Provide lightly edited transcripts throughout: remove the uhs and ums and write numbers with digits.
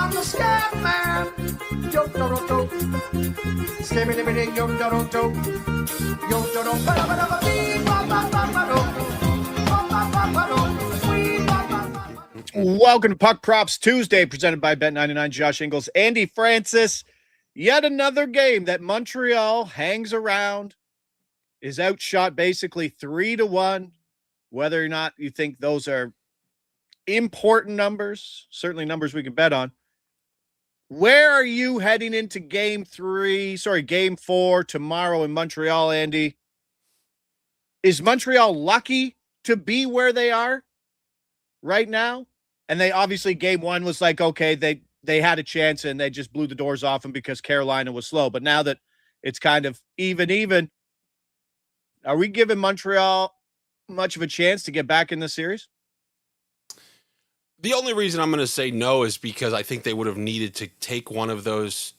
I'm the scam man. Yo, do, do, do. Scammy, dimmy, yo, do, do, do. Yo, do, do, ba, ba, ba, ba, bee, ba, ba, ba, ba, do. Ba, ba, ba, ba, do. Wee, ba, ba, ba, ba. Welcome to Puck Props Tuesday, presented by Bet99. Josh Inglis, Andy Francess. Yet another game that Montreal hangs around, is outshot basically 3-1. Whether or not you think those are important numbers, certainly numbers we can bet on. Where are you heading into game 4 tomorrow in Montreal, Andy? Is Montreal lucky to be where they are right now? And they obviously, game 1 was like, okay, they had a chance and they just blew the doors off them because Carolina was slow. But now that it's kind of even, are we giving Montreal much of a chance to get back in the series? The only reason I'm going to say no is because I think they would have needed to take one of those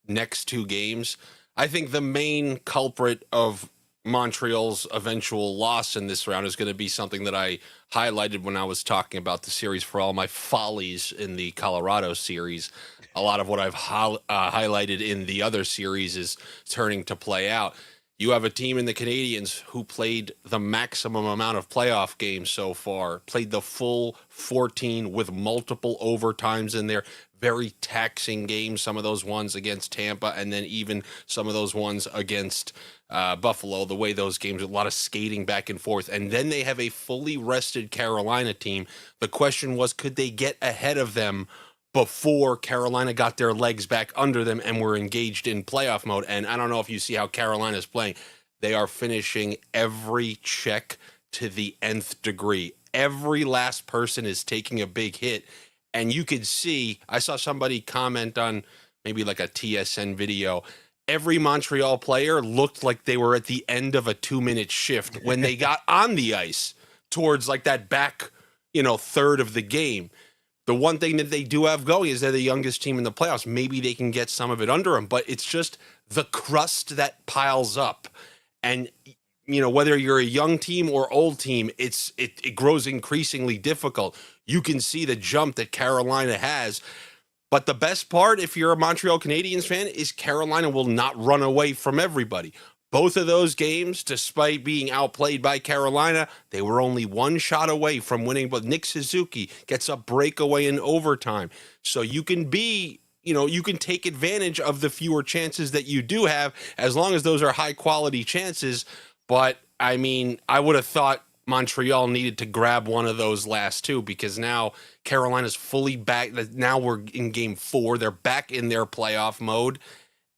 next two games. I think the main culprit of Montreal's eventual loss in this round is going to be something that I highlighted when I was talking about the series for all my follies in the Colorado series. A lot of what I've highlighted in the other series is turning to play out. You have a team in the Canadiens who played the maximum amount of playoff games so far, played the full 14 with multiple overtimes in there, very taxing games, some of those ones against Tampa, and then even some of those ones against Buffalo, the way those games, a lot of skating back and forth. And then they have a fully rested Carolina team. The question was, could they get ahead of them before Carolina got their legs back under them and were engaged in playoff mode? And I don't know if you see how Carolina's playing. They are finishing every check to the nth degree. Every last person is taking a big hit. And you could see, I saw somebody comment on maybe like a TSN video, every Montreal player looked like they were at the end of a 2-minute shift when they got on the ice towards like that back, third of the game. The one thing that they do have going is they're the youngest team in the playoffs. Maybe they can get some of it under them, but it's just the crust that piles up. And, whether you're a young team or old team, it grows increasingly difficult. You can see the jump that Carolina has. But the best part, if you're a Montreal Canadiens fan, is Carolina will not run away from everybody. Both of those games, despite being outplayed by Carolina, they were only one shot away from winning. But Nick Suzuki gets a breakaway in overtime. So you can you can take advantage of the fewer chances that you do have, as long as those are high quality chances. But I mean, I would have thought Montreal needed to grab one of those last two, because now Carolina's fully back. Now we're in game 4. They're back in their playoff mode.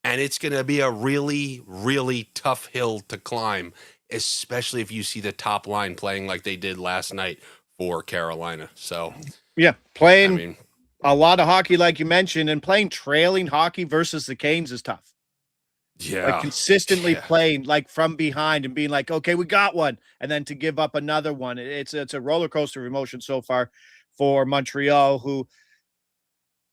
And it's going to be a really, really tough hill to climb, especially if you see the top line playing like they did last night for Carolina. So, yeah, playing a lot of hockey, like you mentioned, and playing trailing hockey versus the Canes is tough. Yeah. Like consistently playing like from behind and being like, okay, we got one. And then to give up another one. It's a roller coaster of emotion so far for Montreal, who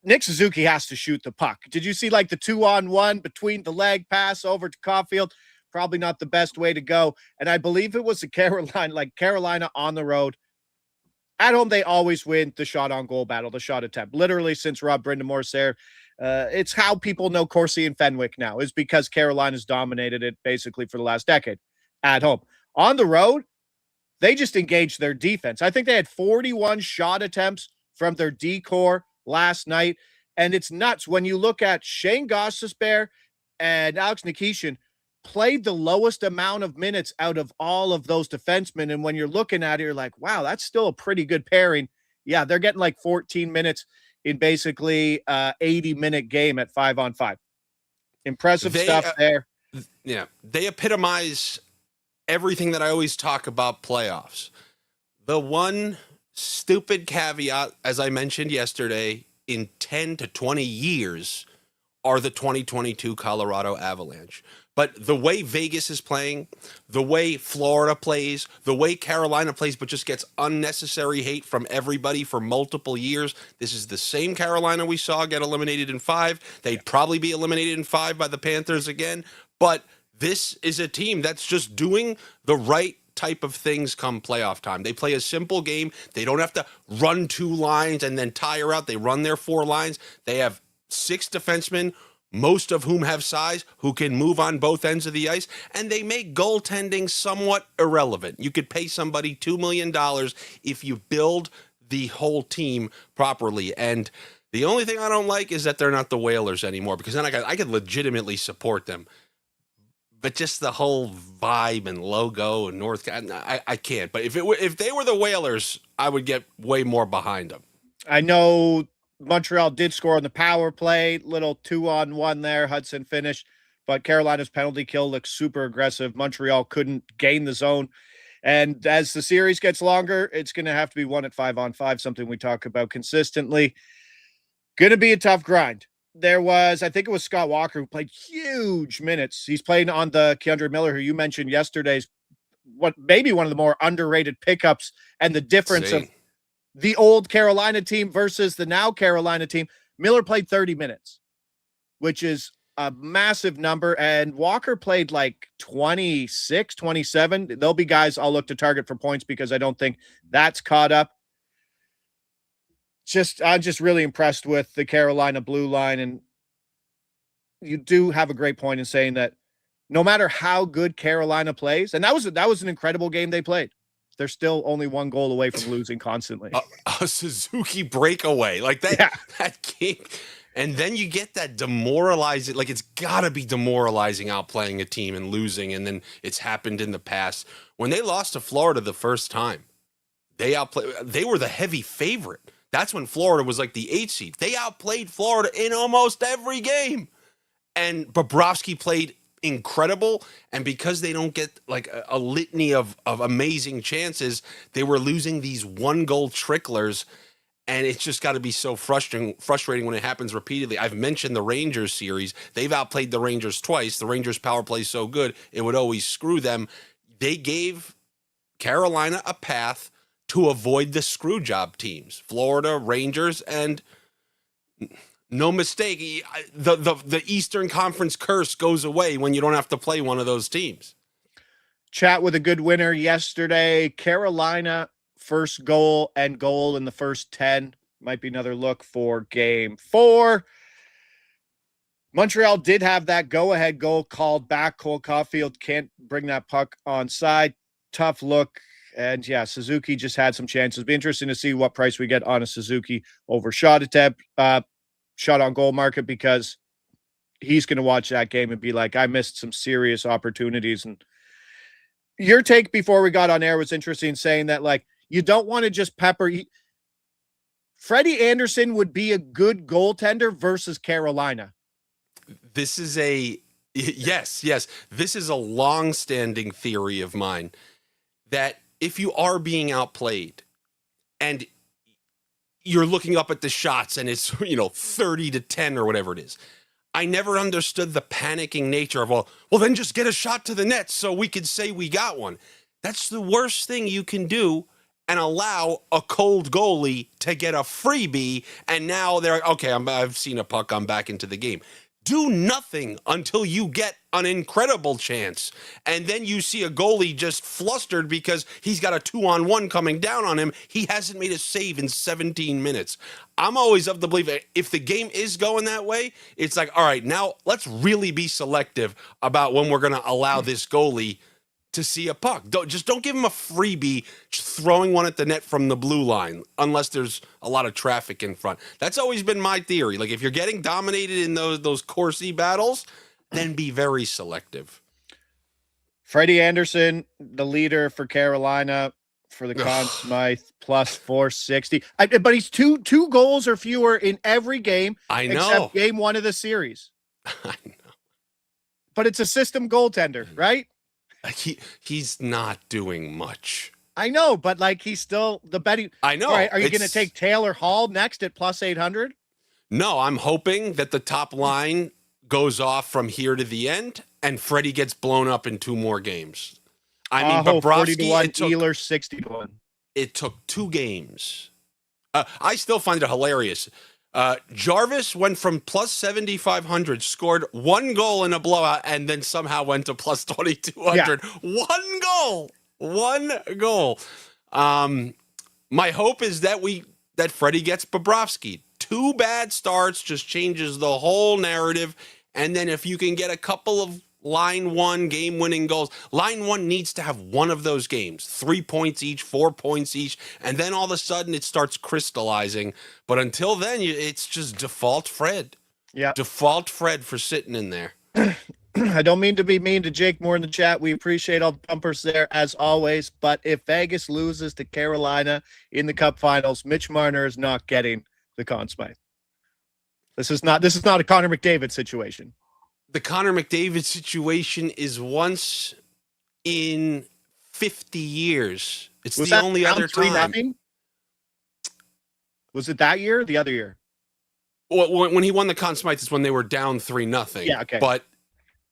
Nick Suzuki has to shoot the puck. Did you see like the 2-on-1 between the leg pass over to Caulfield? Probably not the best way to go. And I believe it was Carolina on the road. At home, they always win the shot on goal battle, the shot attempt. Literally since Rob Brindamore's there. It's how people know Corsi and Fenwick now, is because Carolina's dominated it basically for the last decade at home. On the road, they just engaged their defense. I think they had 41 shot attempts from their D-core last night, and it's nuts when you look at Shane Gostisbehere and Alex Nikishin played the lowest amount of minutes out of all of those defensemen, and when you're looking at it, you're like, wow, that's still a pretty good pairing. Yeah, they're getting like 14 minutes in basically 80-minute game at 5-on-5. Impressive stuff there. Yeah, they epitomize everything that I always talk about playoffs. The one stupid caveat, as I mentioned yesterday, in 10 to 20 years are the 2022 Colorado Avalanche. But the way Vegas is playing, the way Florida plays, the way Carolina plays, but just gets unnecessary hate from everybody for multiple years. This is the same Carolina we saw get eliminated in 5. They'd probably be eliminated in 5 by the Panthers again. But this is a team that's just doing the right type of things come playoff time. They play a simple game. They don't have to run 2 lines and then tire out. They run their 4 lines. They have 6 defensemen, most of whom have size, who can move on both ends of the ice, and they make goaltending somewhat irrelevant. You could pay somebody $2 million if you build the whole team properly. And the only thing I don't like is that they're not the Whalers anymore, because then I could legitimately support them. But just the whole vibe and logo and I can't. But if they were the Whalers, I would get way more behind them. I know Montreal did score on the power play, little 2-on-1 there. Hudson finished, but Carolina's penalty kill looks super aggressive. Montreal couldn't gain the zone. And as the series gets longer, it's going to have to be won at 5-on-5, something we talk about consistently. Going to be a tough grind. There was, I think it was Scott Walker, who played huge minutes. He's playing on the Keandre Miller, who you mentioned yesterday's, maybe one of the more underrated pickups, and the difference of the old Carolina team versus the now Carolina team. Miller played 30 minutes, which is a massive number. And Walker played like 26, 27. There'll be guys I'll look to target for points because I don't think that's caught up. I'm just really impressed with the Carolina blue line. And you do have a great point in saying that no matter how good Carolina plays, and that was an incredible game they played, they're still only 1 goal away from losing constantly. A Suzuki breakaway like that, yeah. That game. And then you get that demoralizing, like it's got to be demoralizing outplaying a team and losing. And then it's happened in the past. When they lost to Florida the first time, they were the heavy favorite. That's when Florida was like the 8th seed. They outplayed Florida in almost every game. And Bobrovsky played incredible. And because they don't get like a litany of amazing chances, they were losing these 1-goal tricklers. And it's just got to be so frustrating when it happens repeatedly. I've mentioned the Rangers series. They've outplayed the Rangers twice. The Rangers power play is so good, it would always screw them. They gave Carolina a path to avoid the screw job teams, Florida, Rangers, and no mistake, the Eastern Conference curse goes away when you don't have to play one of those teams. Chat with a good winner yesterday. Carolina, first goal and goal in the first 10. Might be another look for game 4. Montreal did have that go-ahead goal called back. Cole Caulfield can't bring that puck onside. Tough look. And yeah, Suzuki just had some chances. It'll be interesting to see what price we get on a Suzuki over shot attempt, shot on goal market, because he's going to watch that game and be like, I missed some serious opportunities. And your take before we got on air was interesting, saying that like, you don't want to just pepper. Freddie Anderson would be a good goaltender versus Carolina. This is yes. This is a long-standing theory of mine that if you are being outplayed and you're looking up at the shots and it's, 30-10 or whatever it is, I never understood the panicking nature of, well, then just get a shot to the net so we could say we got one. That's the worst thing you can do, and allow a cold goalie to get a freebie. And now they're like, okay, I've seen a puck, I'm back into the game. Do nothing until you get an incredible chance. And then you see a goalie just flustered because he's got a 2-on-1 coming down on him. He hasn't made a save in 17 minutes. I'm always of the belief that if the game is going that way, it's like, all right, now let's really be selective about when we're going to allow this goalie to see a puck. Don't give him a freebie throwing one at the net from the blue line unless there's a lot of traffic in front. That's always been my theory. Like if you're getting dominated in those Corsi battles, then be very selective. Freddie Anderson, the leader for Carolina for the Conn Smythe, plus 460. But he's two goals or fewer in every game. I know. Except game 1 of the series. I know. But it's a system goaltender, right? He's not doing much. I know, but like he's still the betting. I know. All right, are you going to take Taylor Hall next at plus 800? No, I'm hoping that the top line goes off from here to the end and Freddie gets blown up in 2 more games. I mean, Bobrovsky, 40-1, Ealer 60-1. It took 2 games. I still find it hilarious. Jarvis went from plus 7,500, scored 1 goal in a blowout, and then somehow went to plus 2,200. Yeah. 1 goal. One goal. My hope is that Freddie gets Bobrovsky. 2 bad starts just changes the whole narrative. And then if you can get a couple of line 1 game-winning goals, line 1 needs to have one of those games, 3 points each, 4 points each, and then all of a sudden it starts crystallizing. But until then, it's just default Fred. Yeah. Default Fred for sitting in there. I don't mean to be mean to Jake Moore in the chat. We appreciate all the bumpers there as always. But if Vegas loses to Carolina in the Cup Finals, Mitch Marner is not getting the Conn Smythe. This is not a Connor McDavid situation. The Connor McDavid situation is once in 50 years. It's the only other time. Was it that year or the other year? Well, when he won the Conn Smythe is when they were down 3-0. Yeah, okay. But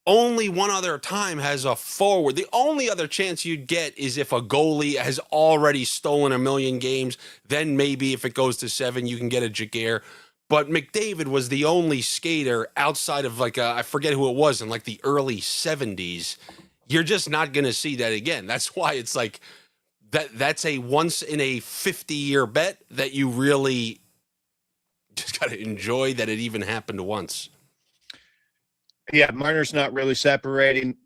only one other time has a forward. The only other chance you'd get is if a goalie has already stolen a million games. Then maybe if it goes to 7, you can get a Jaguar. But McDavid was the only skater outside of I forget who it was in the early 70s. You're just not going to see that again. That's why it's that's a once in a 50-year bet that you really just got to enjoy that it even happened once. Yeah, Marner's not really separating.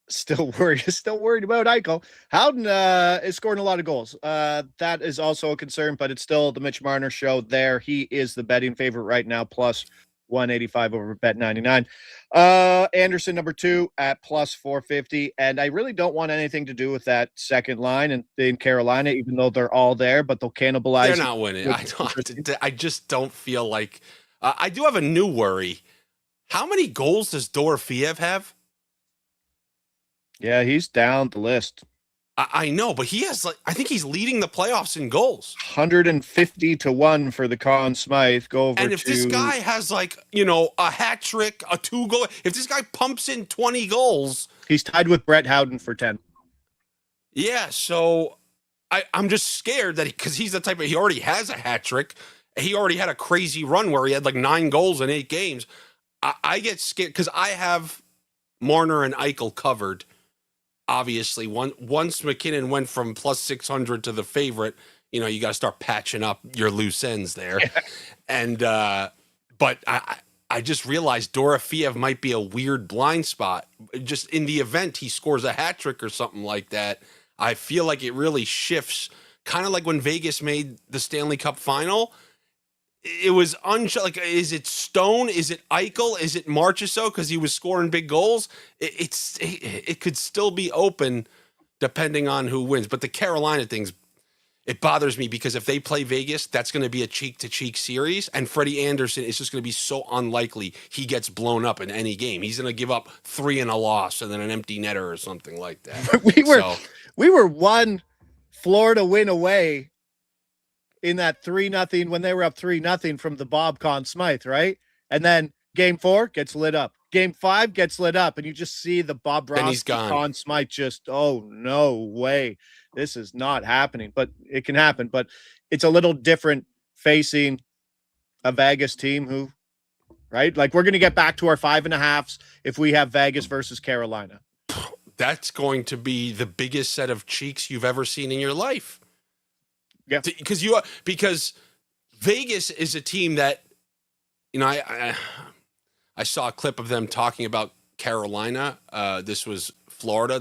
Still worried about Eichel. Howden is scoring a lot of goals. That is also a concern, but it's still the Mitch Marner show there. He is the betting favorite right now, plus 185 over bet 99. Anderson, number 2 at plus 450. And I really don't want anything to do with that second line in Carolina, even though they're all there, but they'll cannibalize. They're not winning. I just don't feel like I do have a new worry. How many goals does Dorofeyev have? Yeah, he's down the list. I know, but he has I think he's leading the playoffs in goals. 150-1 for the Conn Smythe. Go over. And if this guy has a hat trick, a 2 goal, if this guy pumps in 20 goals, he's tied with Brett Howden for 10. Yeah, so I'm just scared that because he's the type he already has a hat trick. He already had a crazy run where he had 9 goals in 8 games. I get scared because I have Marner and Eichel covered. Obviously, once McKinnon went from plus 600 to the favorite, you got to start patching up your loose ends there. And but I just realized Dorofeyev might be a weird blind spot. Just in the event he scores a hat trick or something like that, I feel like it really shifts. Kind of like when Vegas made the Stanley Cup final. It was is it Stone? Is it Eichel? Is it Marchessault because he was scoring big goals? It could still be open depending on who wins. But the Carolina things, it bothers me because if they play Vegas, that's going to be a cheek-to-cheek series, and Freddie Anderson is just going to be so unlikely he gets blown up in any game. He's going to give up 3 in a loss and then an empty netter or something like that. we were one Florida win away in that 3-0 when they were up 3-0 from the Bob Conn Smythe, right? And then game 4 gets lit up. Game 5 gets lit up, and you just see the Bob Ross Conn Smythe just, oh, no way. This is not happening. But it can happen. But it's a little different facing a Vegas team who, right? We're going to get back to our 5.5s if we have Vegas versus Carolina. That's going to be the biggest set of cheeks you've ever seen in your life. Yeah, because Vegas is a team that, I saw a clip of them talking about Carolina. This was Florida.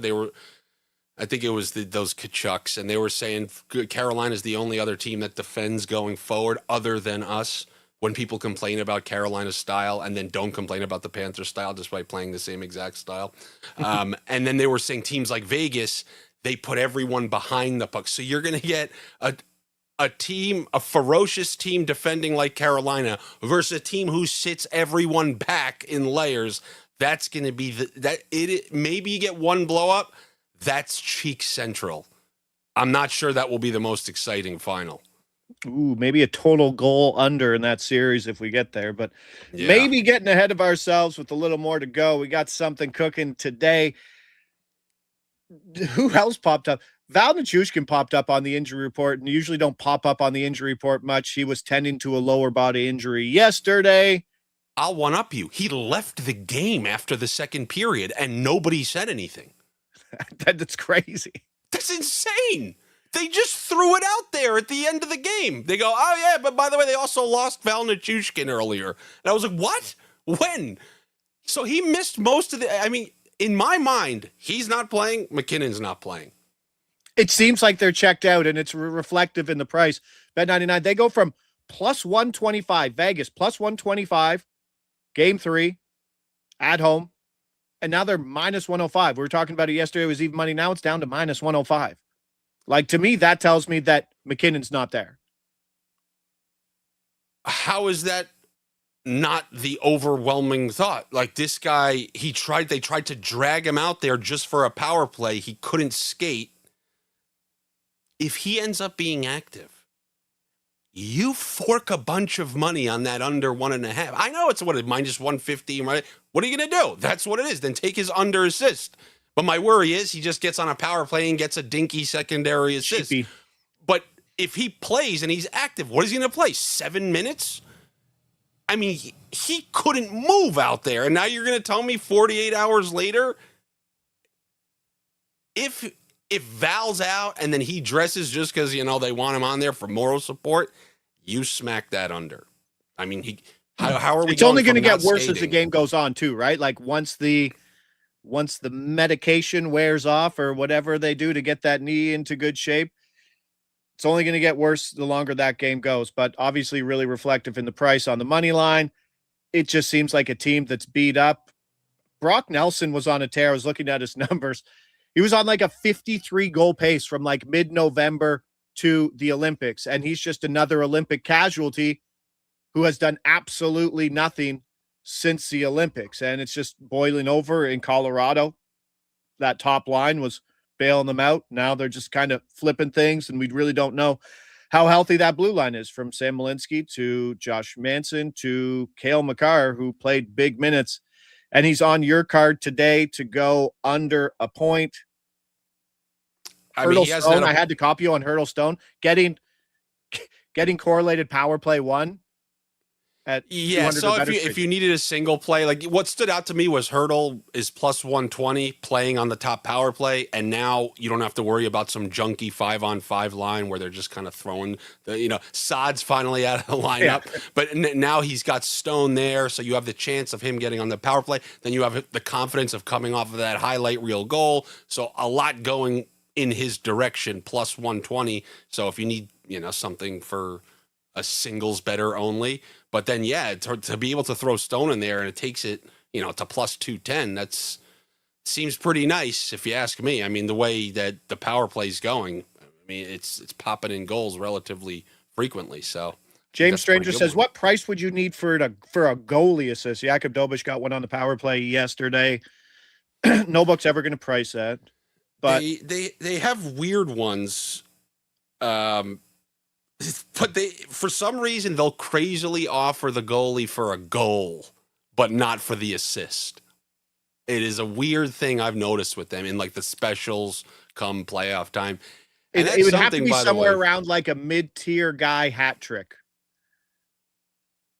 I think it was those Kachucks, and they were saying Carolina is the only other team that defends going forward other than us. When people complain about Carolina's style and then don't complain about the Panthers style despite playing the same exact style. And then they were saying teams like Vegas, they put everyone behind the puck. So you're going to get a ferocious team defending like Carolina versus a team who sits everyone back in layers. That's going to be maybe you get one blow up. That's cheek central. I'm not sure that will be the most exciting final. Ooh, maybe a total goal under in that series if we get there, but maybe getting ahead of ourselves with a little more to go. We got something cooking today. Who else popped up? Val Nichushkin popped up on the injury report, and usually don't pop up on the injury report much. He was tending to a lower body injury yesterday. I'll one up you. He left the game after the second period, and nobody said anything. That's crazy. That's insane. They just threw it out there at the end of the game. They go, oh, yeah, but by the way, they also lost Val Nichushkin earlier. And I was like, what? When? So he missed most of the, I mean, in my mind, he's not playing. McKinnon's not playing. It seems like they're checked out, and it's reflective in the price. Bet99, they go from plus 125, Vegas, plus 125, game 3, at home, and now they're minus 105. We were talking about it yesterday. It was even money. Now it's down to minus 105. Like, to me, that tells me that McKinnon's not there. How is that not the overwhelming thought? Like, this guy, they tried to drag him out there just for a power play. He couldn't skate. If he ends up being active, you fork a bunch of money on that under 1.5. I know it's minus 150. Right? What are you going to do? That's what it is. Then take his under assist. But my worry is he just gets on a power play and gets a dinky secondary assist. Cheapy. But if he plays and he's active, what is he going to play? 7 minutes? I mean, he couldn't move out there. And now you're going to tell me 48 hours later, if Val's out and then he dresses just because, they want him on there for moral support, you smack that under. I mean, how are we? It's only going to get worse as the game goes on, too, right? Like once the medication wears off or whatever they do to get that knee into good shape, it's only going to get worse the longer that game goes. But obviously, really reflective in the price on the money line. It just seems like a team that's beat up. Brock Nelson was on a tear. I was looking at his numbers. He was on like a 53 goal pace from like mid-November to the Olympics. And he's just another Olympic casualty who has done absolutely nothing since the Olympics. And it's just boiling over in Colorado. That top line was bailing them out. Now they're just kind of flipping things. And we really don't know how healthy that blue line is, from Sam Malinsky to Josh Manson to Cale Makar, who played big minutes. And he's on your card today to go under a point. Hurdle Stone, I had to copy you on Hurdle Stone. Getting correlated power play 1 at so if you needed a single play, like what stood out to me was Hurdle is plus 120 playing on the top power play, and now you don't have to worry about some junky 5-on-5 line where they're just kind of throwing Saad's finally out of the lineup, but now he's got Stone there, so you have the chance of him getting on the power play. Then you have the confidence of coming off of that highlight reel goal, so a lot going in his direction, plus 120. So if you need, something for a singles better only, but then, to be able to throw Stone in there and it takes it, to plus 210, that's seems pretty nice if you ask me. I mean, the way that the power play's going, I mean, it's popping in goals relatively frequently. So James Stranger says, what price would you need for a goalie assist? Jakub Dobish got one on the power play yesterday. No book's ever going to price that. But they have weird ones, but for some reason they'll crazily offer the goalie for a goal, but not for the assist. It is a weird thing I've noticed with them in like the specials come playoff time. And it would have to be somewhere around like a mid-tier guy hat trick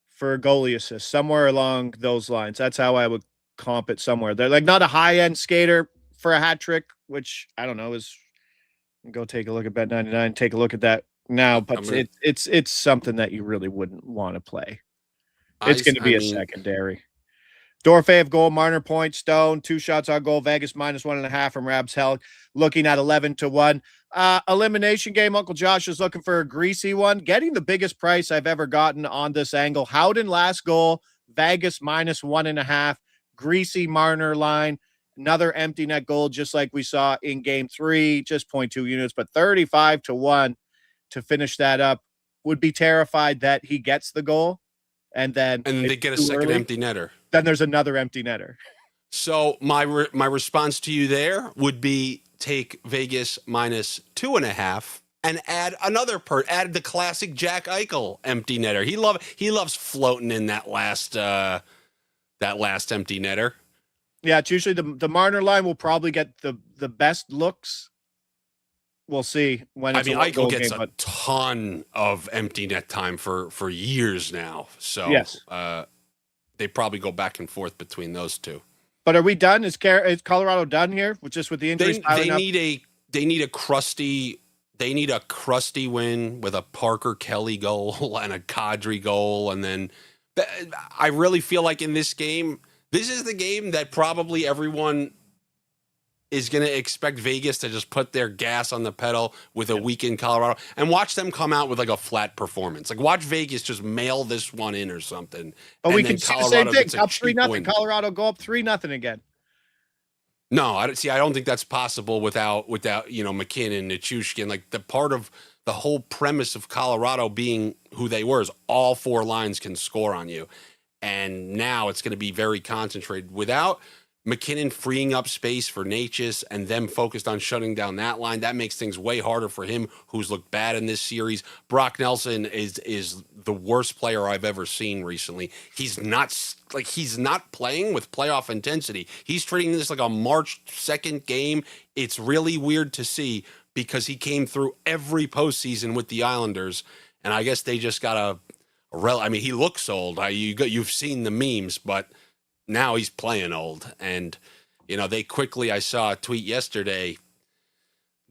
for a goalie assist, somewhere along those lines. That's how I would comp it somewhere. They're like not a high-end skater for a hat trick, which I don't know is go take a look at Bet99, take a look at that now, but it's something that you really wouldn't want to play. It's going to be a secondary. Dorfeev goal, Marner point, Stone, 2 shots on goal, Vegas minus 1.5 from Rabs Hell, looking at 11-1. Elimination game, Uncle Josh is looking for a greasy one, getting the biggest price I've ever gotten on this angle. Howden last goal, Vegas minus 1.5, greasy Marner line. Another empty net goal, just like we saw in game 3, just 0.2 units, but 35-1 to finish that up. Would be terrified that he gets the goal and they get a second empty netter. Then there's another empty netter. So my response to you there would be take Vegas minus 2.5 and add add the classic Jack Eichel empty netter. He loves floating in that last empty netter. Yeah, it's usually the Marner line will probably get the best looks. We'll see when it's Eichel gets a ton of empty net time for years now. So yes. They probably go back and forth between those two. But are we done? Is Colorado done here with the injuries piling up? They need a crusty win with a Parker Kelly goal and a Kadri goal, and then I really feel like in this game, this is the game that probably everyone is going to expect Vegas to just put their gas on the pedal with a week in Colorado and watch them come out with like a flat performance. Like watch Vegas just mail this one in or something. But we can see the same thing. Up 3-0. Colorado go up 3-0 again. No, I don't think that's possible without McKinnon and Nichushkin. Like the part of the whole premise of Colorado being who they were is all four lines can score on you. And now it's going to be very concentrated without McKinnon freeing up space for Natchez and them focused on shutting down that line. That makes things way harder for him, who's looked bad in this series. Brock Nelson is the worst player I've ever seen recently. He's not playing with playoff intensity. He's treating this like a March 2nd game. It's really weird to see because he came through every postseason with the Islanders, and I guess they just got he looks old. You've seen the memes, but now he's playing old. And, I saw a tweet yesterday.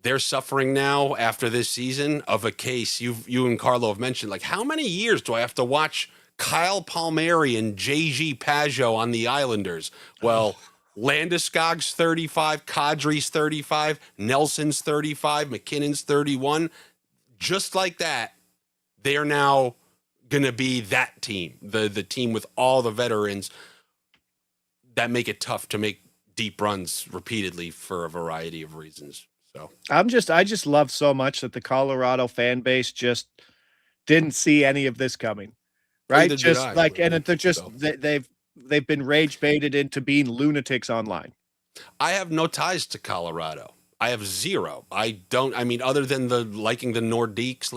They're suffering now after this season of a case you and Carlo have mentioned. Like, how many years do I have to watch Kyle Palmieri and JG Pageau on the Islanders? Well, Landeskog's 35, Kadri's 35, Nelson's 35, McKinnon's 31. Just like that, they are now going to be that team, the team with all the veterans that make it tough to make deep runs repeatedly for a variety of reasons. So I just love so much that the Colorado fan base just didn't see any of this coming, right? They've been rage baited into being lunatics online. I have no ties to Colorado. I have zero. Other than liking the Nordiques,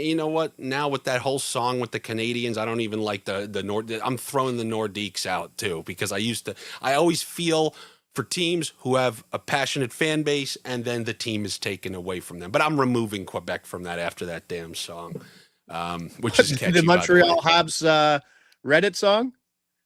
you know what? Now with that whole song with the Canadians, I don't even like the Nord. I'm throwing the Nordiques out too, because I always feel for teams who have a passionate fan base and then the team is taken away from them. But I'm removing Quebec from that after that damn song, which is catchy. The Montreal Habs Reddit song?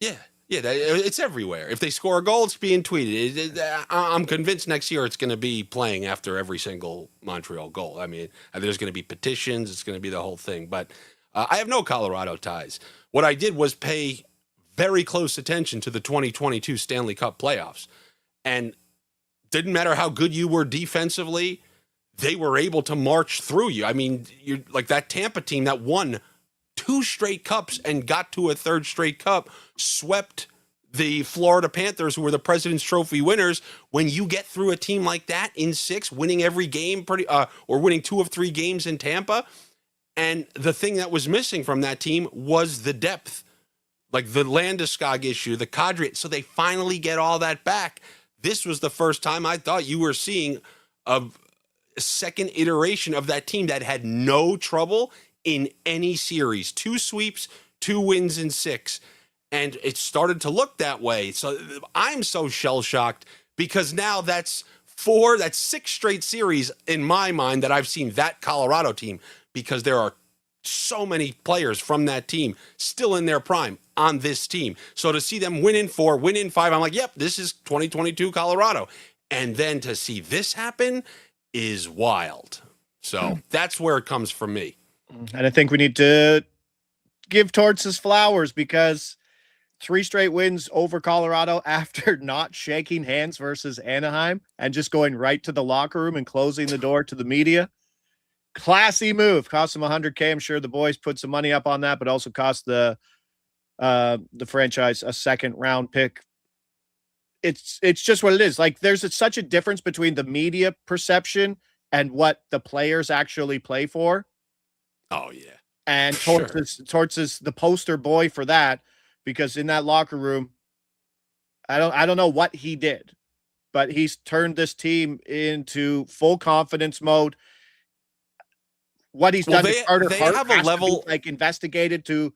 Yeah. Yeah, it's everywhere. If they score a goal, it's being tweeted. I'm convinced next year it's going to be playing after every single Montreal goal. I mean, there's going to be petitions. It's going to be the whole thing. But I have no Colorado ties. What I did was pay very close attention to the 2022 Stanley Cup playoffs. And didn't matter how good you were defensively, they were able to march through you. I mean, you're like that Tampa team that won 2 straight cups and got to a 3rd straight cup, swept the Florida Panthers, who were the President's Trophy winners. When you get through a team like that in 6, winning every game or winning 2 of 3 games in Tampa. And the thing that was missing from that team was the depth, like the Landeskog issue, the Kadri. So they finally get all that back. This was the first time I thought you were seeing a second iteration of that team that had no trouble in any series. 2 sweeps, 2 wins in 6. And it started to look that way. So I'm so shell-shocked because now that's 6 straight series in my mind that I've seen that Colorado team, because there are so many players from that team still in their prime on this team. So to see them win in 4, win in 5, I'm like, yep, this is 2022 Colorado. And then to see this happen is wild. So that's where it comes from me. And I think we need to give Torts his flowers, because 3 straight wins over Colorado after not shaking hands versus Anaheim and just going right to the locker room and closing the door to the media. Classy move. Cost them $100K. I'm sure the boys put some money up on that, but also cost the franchise a 2nd round pick. It's just what it is. Like, there's such a difference between the media perception and what the players actually play for. Oh, yeah. And Torts is the poster boy for that, because in that locker room, I don't know what he did, but he's turned this team into full confidence mode. What he's done to Carter Hart have a level to be, investigated to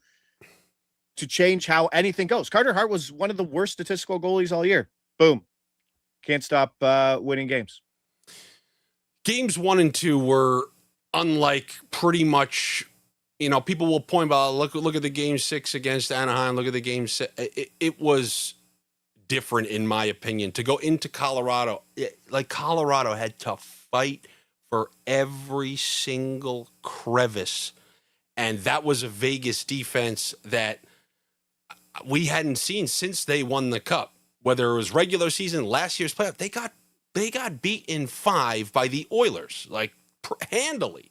change how anything goes. Carter Hart was one of the worst statistical goalies all year. Boom. Can't stop winning games. Games 1 and 2 were unlike pretty much, people will point out, look at the game 6 against Anaheim, look at the game 6. It was different, in my opinion, to go into Colorado. Like Colorado had to fight for every single crevice. And that was a Vegas defense that we hadn't seen since they won the Cup. Whether it was regular season, last year's playoff, they got beat in 5 by the Oilers, like handily.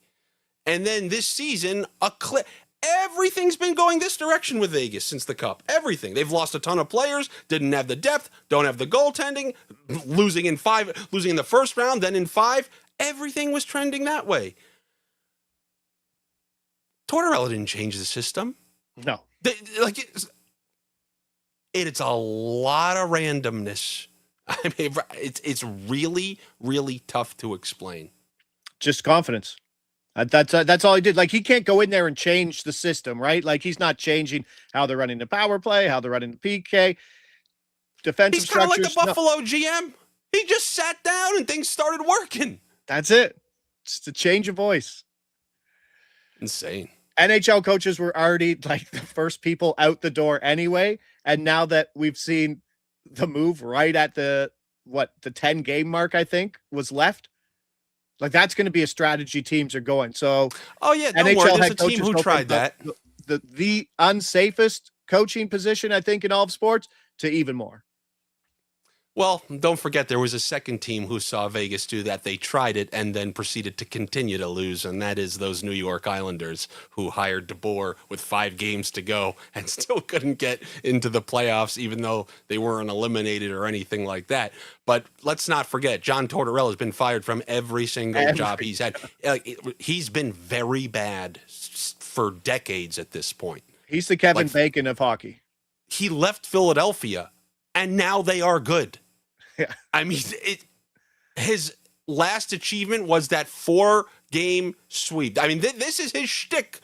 And then this season, everything's been going this direction with Vegas since the Cup. Everything. They've lost a ton of players, didn't have the depth, don't have the goaltending, losing in the first round, then in 5. Everything was trending that way. Tortorella didn't change the system. No. It's a lot of randomness. I mean, it's really, really tough to explain. Just confidence. That's all he did. Like, he can't go in there and change the system, right? Like, he's not changing how they're running the power play, how they're running the PK, defensive he's kind of like structures. the Buffalo GM. He just sat down and things started working. That's it. It's a change of voice. Insane. NHL coaches were already like the first people out the door anyway. And now that we've seen the move right at the 10 game mark, I think was left. Like, that's going to be a strategy teams are going. So, don't worry. There's a team who tried that. The unsafest coaching position, I think, in all of sports to even more. Well, don't forget there was a second team who saw Vegas do that. They tried it and then proceeded to continue to lose, and that is those New York Islanders who hired DeBoer with 5 games to go and still couldn't get into the playoffs, even though they weren't eliminated or anything like that. But let's not forget, John Tortorella has been fired from every single job he's had. He's been very bad for decades at this point. He's the Kevin Bacon of hockey. He left Philadelphia, and now they are good. Yeah. I mean, his last achievement was that 4-game sweep. I mean, this is his shtick.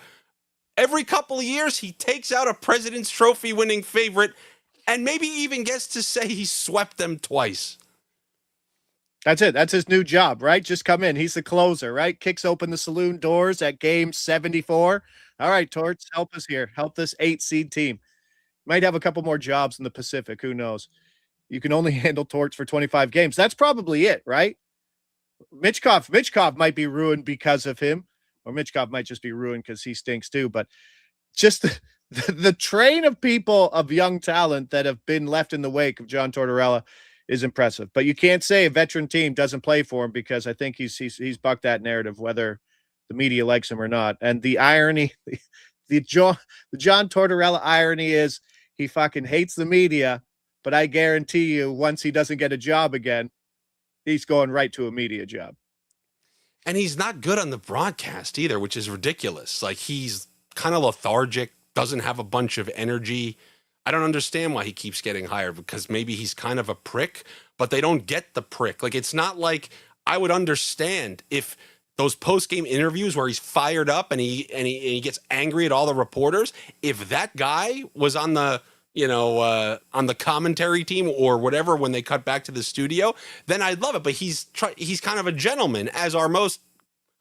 Every couple of years, he takes out a President's Trophy winning favorite and maybe even gets to say he swept them twice. That's it. That's his new job, right? Just come in. He's the closer, right? Kicks open the saloon doors at game 74. All right, Torts, help us here. Help this 8-seed team. Might have a couple more jobs in the Pacific. Who knows? You can only handle Torts for 25 games. That's probably it, right? Mitchkov might be ruined because of him, or Mitchkov might just be ruined because he stinks too. But just the train of people of young talent that have been left in the wake of John Tortorella is impressive. But you can't say a veteran team doesn't play for him, because I think he's bucked that narrative, whether the media likes him or not. And the irony, the John Tortorella irony is he fucking hates the media. But I guarantee you, once he doesn't get a job again, he's going right to a media job. And he's not good on the broadcast either, which is ridiculous. Like, he's kind of lethargic, doesn't have a bunch of energy. I don't understand why he keeps getting hired, because maybe he's kind of a prick, but they don't get the prick. Like, it's not like I would understand if those post-game interviews where he's fired up and he gets angry at all the reporters, if that guy was on the on the commentary team or whatever when they cut back to the studio, then I'd love it. But he's kind of a gentleman, as are most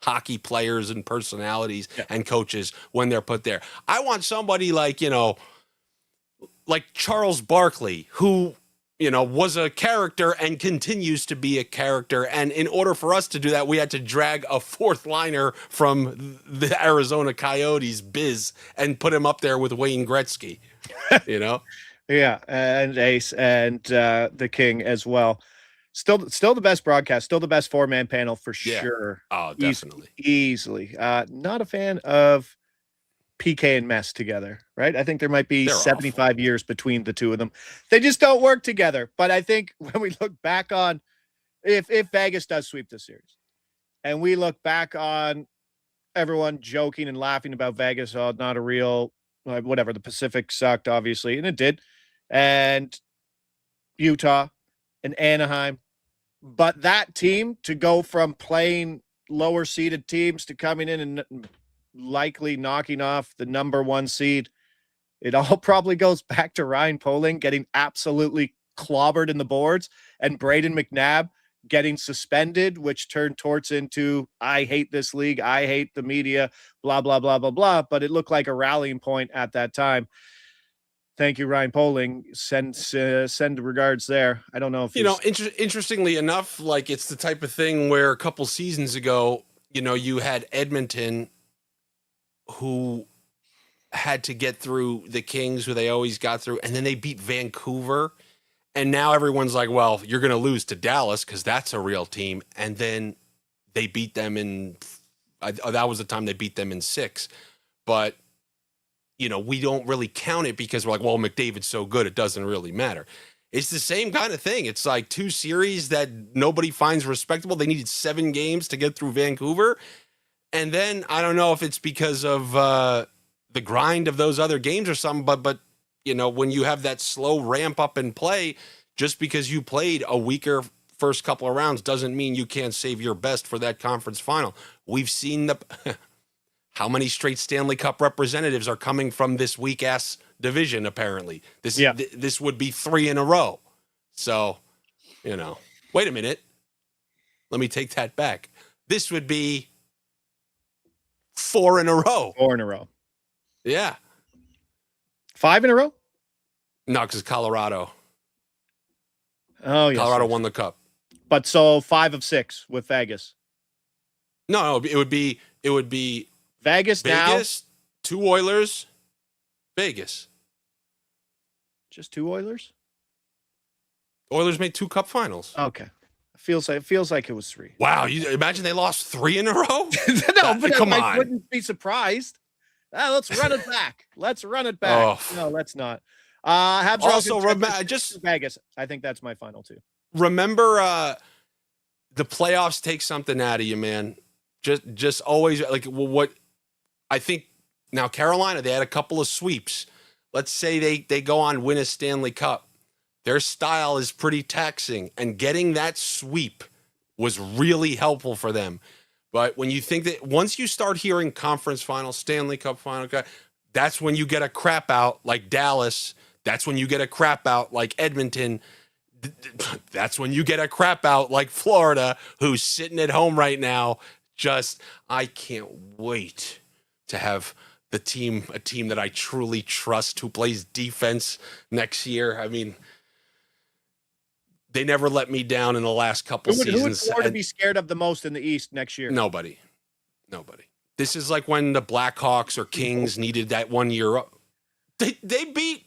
hockey players and personalities and coaches when they're put there. I want somebody like Charles Barkley, who was a character and continues to be a character. And in order for us to do that, we had to drag a 4th liner from the Arizona Coyotes, Biz, and put him up there with Wayne Gretzky. Yeah, and Ace and the King as well. Still the best broadcast, still the best 4-man panel for sure. Oh, definitely. Easily. Not a fan of PK and Mess together, right? I think there might be 75 years between the two of them. They just don't work together. But I think when we look back on, if Vegas does sweep the series, and we look back on everyone joking and laughing about Vegas, not a real whatever, the Pacific sucked, obviously, and it did, and Utah and Anaheim, but that team to go from playing lower seeded teams to coming in and likely knocking off the number 1 seed, it all probably goes back to Ryan Poehling getting absolutely clobbered in the boards and Braden McNabb getting suspended, which turned Torts into, I hate this league, I hate the media, blah, blah, blah, blah, blah. But it looked like a rallying point at that time. Thank you, Ryan Poling. Send regards there. I don't know if interestingly enough, like it's the type of thing where a couple seasons ago, you had Edmonton who had to get through the Kings, who they always got through, and then they beat Vancouver. And now everyone's like, well, you're going to lose to Dallas because that's a real team. And then they beat them that was the time they beat them in 6. But, we don't really count it because we're like, well, McDavid's so good, it doesn't really matter. It's the same kind of thing. It's like 2 series that nobody finds respectable. They needed 7 games to get through Vancouver. And then I don't know if it's because of the grind of those other games or something, but when you have that slow ramp up in play, just because you played a weaker first couple of rounds doesn't mean you can't save your best for that conference final. We've seen how many straight Stanley Cup representatives are coming from this weak ass division. Apparently this would be 3 in a row. So, wait a minute. Let me take that back. This would be 4 in a row. 4 in a row. Yeah. 5 in a row? No, because Colorado. Oh, yes. Colorado won the cup. But so 5 of 6 with Vegas. No, it would be Vegas now. 2 Oilers, Vegas. Just 2 Oilers? Oilers made 2 cup finals. Okay. Feels like it was 3. Wow, you imagine they lost 3 in a row? No, but come on. I wouldn't be surprised. Let's run it back. Oh. No, let's not. Habs also, just Vegas. I think that's my final 2. Remember, the playoffs take something out of you, man. Just always like what I think. Now Carolina, they had a couple of sweeps. Let's say they go on win a Stanley Cup. Their style is pretty taxing, and getting that sweep was really helpful for them. But when you think that once you start hearing conference final, Stanley Cup final, that's when you get a crap out like Dallas. That's when you get a crap out like Edmonton. That's when you get a crap out like Florida, who's sitting at home right now. I can't wait to have a team that I truly trust who plays defense next year. I mean, they never let me down in the last couple seasons. Who would Florida be scared of the most in the East next year? Nobody. This is like when the Blackhawks or Kings needed that 1 year. They beat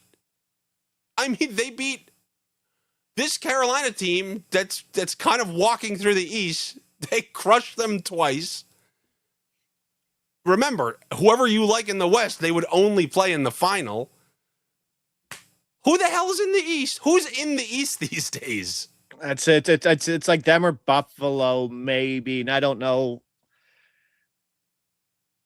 this Carolina team that's kind of walking through the East. They crushed them twice. Remember, whoever you like in the West, they would only play in the final. Who the hell is in the East? Who's in the East these days? That's it. It's like them or Buffalo, maybe. And I don't know.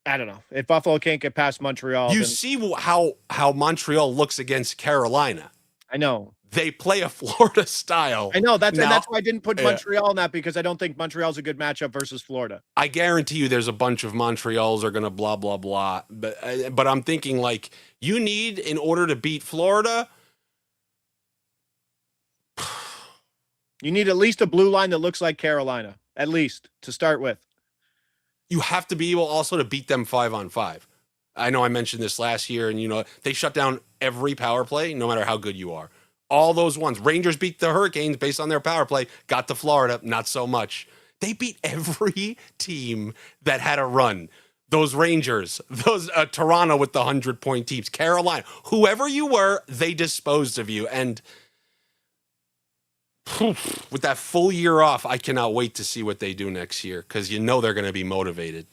If Buffalo can't get past Montreal. You see how Montreal looks against Carolina. I know. They play a Florida style. I know. That's why I didn't put Montreal in that, because I don't think Montreal's a good matchup versus Florida. I guarantee you there's a bunch of Montreals are going to blah, blah, blah. But I'm thinking, like, you need, in order to beat Florida, you need at least a blue line that looks like Carolina, at least, to start with. You have to be able also to beat them 5-on-5. I know I mentioned this last year, and, they shut down every power play, no matter how good you are. All those ones. Rangers beat the Hurricanes based on their power play. Got to Florida, not so much. They beat every team that had a run. Those Rangers, those Toronto with the 100-point teams, Carolina, whoever you were, they disposed of you. And with that full year off, I cannot wait to see what they do next year, because they're going to be motivated.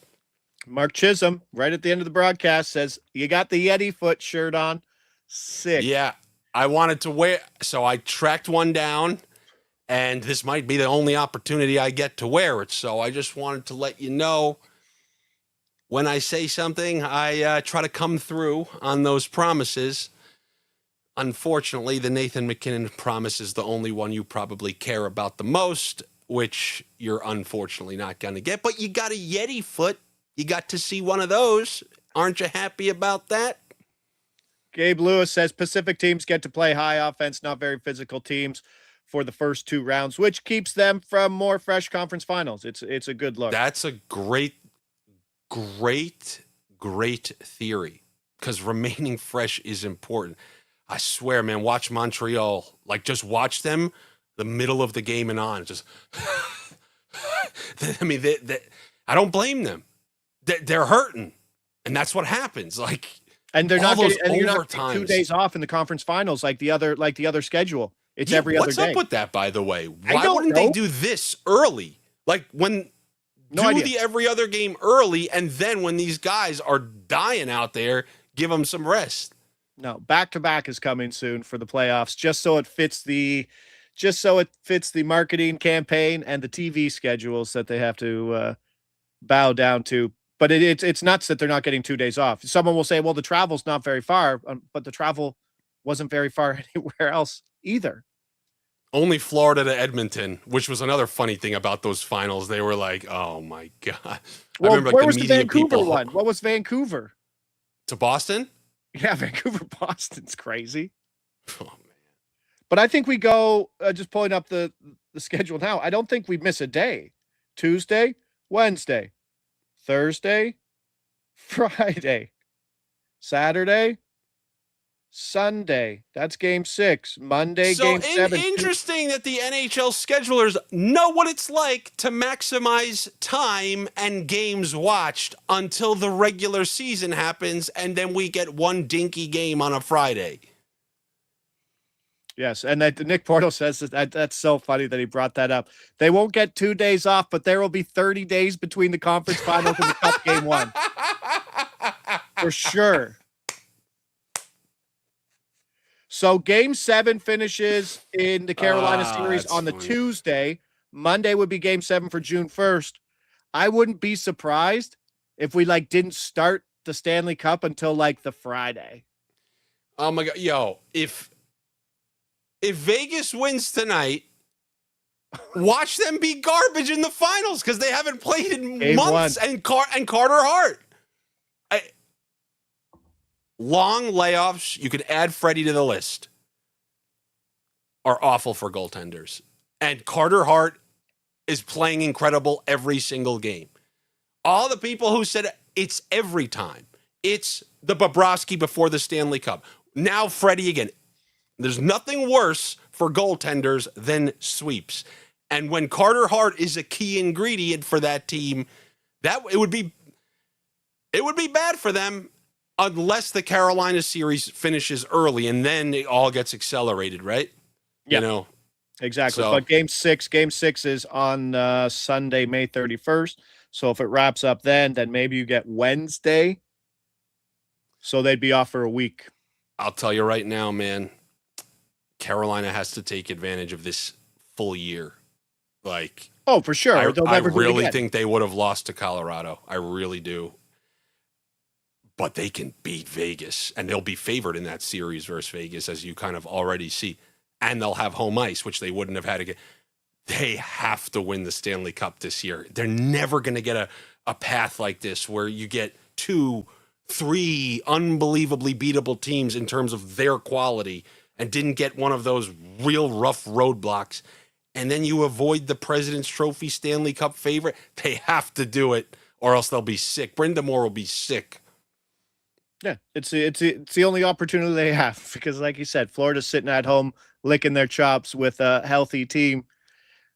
Mark Chisholm, right at the end of the broadcast, says, you got the Yeti foot shirt on. Sick. Yeah, I wanted to wear, so I tracked one down, and this might be the only opportunity I get to wear it. So I just wanted to let you know, when I say something, I try to come through on those promises. Unfortunately, the Nathan McKinnon promise is the only one you probably care about the most, which you're unfortunately not going to get. But you got a Yeti foot. You got to see one of those. Aren't you happy about that? Gabe Lewis says Pacific teams get to play high offense, not very physical teams for the first 2 rounds, which keeps them from more fresh conference finals. It's a good look. That's a great theory, because remaining fresh is important. I swear, man, watch Montreal. Like, just watch them the middle of the game and on. Just, I mean, I don't blame them. They're hurting, and that's what happens. Like, and they're not those getting, and you're not getting 2 days off in the conference finals like the other schedule. It's every other day. What's up with that, by the way? Why wouldn't they do this early? Like, do the every other game early, and then when these guys are dying out there, give them some rest. No, back-to-back is coming soon for the playoffs, just so it fits the marketing campaign and the TV schedules that they have to bow down to. But it's nuts that they're not getting 2 days off. Someone will say, well, the travel's not very far, but the travel wasn't very far anywhere else either. Only Florida to Edmonton, which was another funny thing about those finals. They were like, oh my God. Well, I remember, like, where was the Vancouver one? What was Vancouver? To Boston? Yeah, Vancouver, Boston's crazy. Oh, man. But I think we go, just pulling up the schedule now, I don't think we miss a day. Tuesday, Wednesday, Thursday, Friday, Saturday, Sunday. That's game 6. Monday, game 7. Interesting that the NHL schedulers know what it's like to maximize time and games watched until the regular season happens, and then we get one dinky game on a Friday. Yes, and that Nick Porto says that's so funny that he brought that up. They won't get 2 days off, but there will be 30 days between the conference finals and the Cup game 1. For sure. So game 7 finishes in the Carolina series on the Tuesday. Monday would be game 7 for June 1st. I wouldn't be surprised if we didn't start the Stanley Cup until the Friday. Oh my God. Yo, if Vegas wins tonight, watch them be garbage in the finals because they haven't played in game months. 1. And Carter Hart. Long layoffs, you could add Freddie to the list, are awful for goaltenders. And Carter Hart is playing incredible every single game. All the people who said it's every time. It's the Bobrovsky before the Stanley Cup. Now Freddie again. There's nothing worse for goaltenders than sweeps. And when Carter Hart is a key ingredient for that team, it would be bad for them. Unless the Carolina series finishes early and then it all gets accelerated, right? Yeah. You know? Exactly. So, but game 6 is on Sunday, May 31st. So if it wraps up then maybe you get Wednesday. So they'd be off for a week. I'll tell you right now, man, Carolina has to take advantage of this full year. Oh, for sure. I really think they would have lost to Colorado. I really do. But they can beat Vegas, and they'll be favored in that series versus Vegas, as you kind of already see. And they'll have home ice, which they wouldn't have had again. They have to win the Stanley Cup this year. They're never going to get a path like this where you get 2, 3 unbelievably beatable teams in terms of their quality and didn't get one of those real rough roadblocks. And then you avoid the President's Trophy Stanley Cup favorite. They have to do it, or else they'll be sick. Brenda Moore will be sick. Yeah, it's the only opportunity they have because, like you said, Florida's sitting at home licking their chops with a healthy team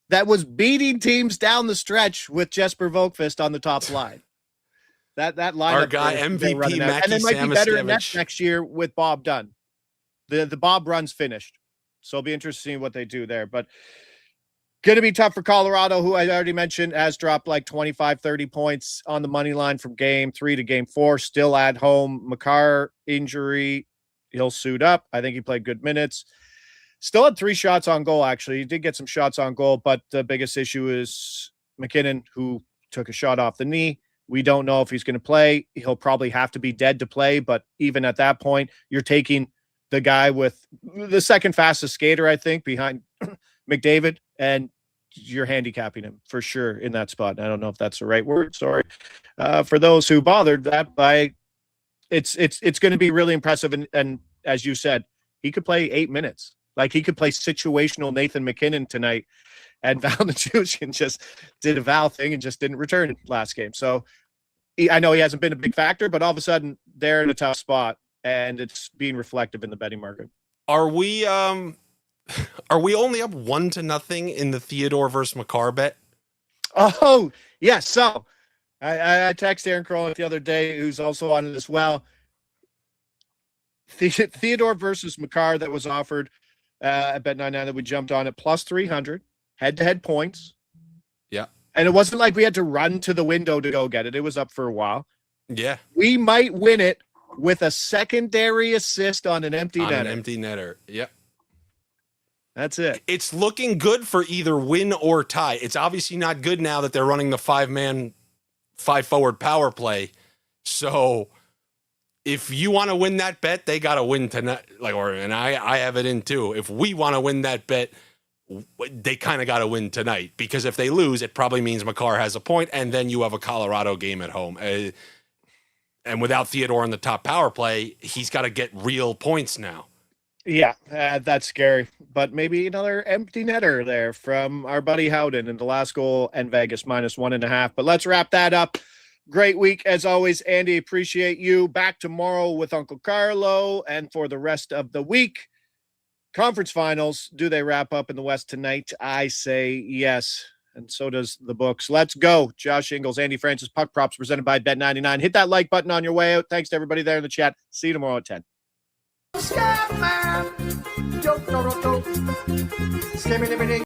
that was beating teams down the stretch with Jesper Volkvist on the top line. That lineup, our guy MVP, Mackie, and they might be better next year with Bob Dunn. The Bob run's finished, so it'll be interesting to see what they do there. But going to be tough for Colorado, who I already mentioned has dropped 25, 30 points on the money line from game 3 to game 4, still at home. Makar injury, he'll suit up. I think he played good minutes. Still had 3 shots on goal, actually. He did get some shots on goal, but the biggest issue is McKinnon, who took a shot off the knee. We don't know if he's going to play. He'll probably have to be dead to play, but even at that point, you're taking the guy with the second fastest skater, I think, behind McDavid, and you're handicapping him for sure in that spot. I don't know if that's the right word. Sorry. For those who bothered that by it's going to be really impressive. And as you said, he could play 8 minutes. He could play situational Nathan McKinnon tonight, and Val Nichushkin just did a Val thing and just didn't return last game. So I know he hasn't been a big factor, but all of a sudden they're in a tough spot and it's being reflective in the betting market. Are we only up 1-0 in the Theodore versus Makar bet? Oh, yeah. So I texted Aaron Crowley the other day, who's also on it as well. Theodore versus Makar that was offered at Bet99 that we jumped on at plus 300, head-to-head points. Yeah. And it wasn't like we had to run to the window to go get it. It was up for a while. Yeah. We might win it with a secondary assist on an empty netter. An empty netter. Yep. That's it. It's looking good for either win or tie. It's obviously not good now that they're running the 5-man, 5-forward power play. So if you want to win that bet, they got to win tonight. And I have it in too. If we want to win that bet, they kind of got to win tonight, because if they lose, it probably means Makar has a point, and then you have a Colorado game at home. And without Theodore on the top power play, he's got to get real points now. Yeah, that's scary. But maybe another empty netter there from our buddy Howden in the last goal and Vegas minus 1.5. But let's wrap that up. Great week as always, Andy. Appreciate you. Back tomorrow with Uncle Carlo, and for the rest of the week. Conference finals, do they wrap up in the West tonight? I say yes, and so does the books. Let's go. Josh Ingles, Andy Francess, Puck Props presented by Bet99. Hit that like button on your way out. Thanks to everybody there in the chat. See you tomorrow at 10.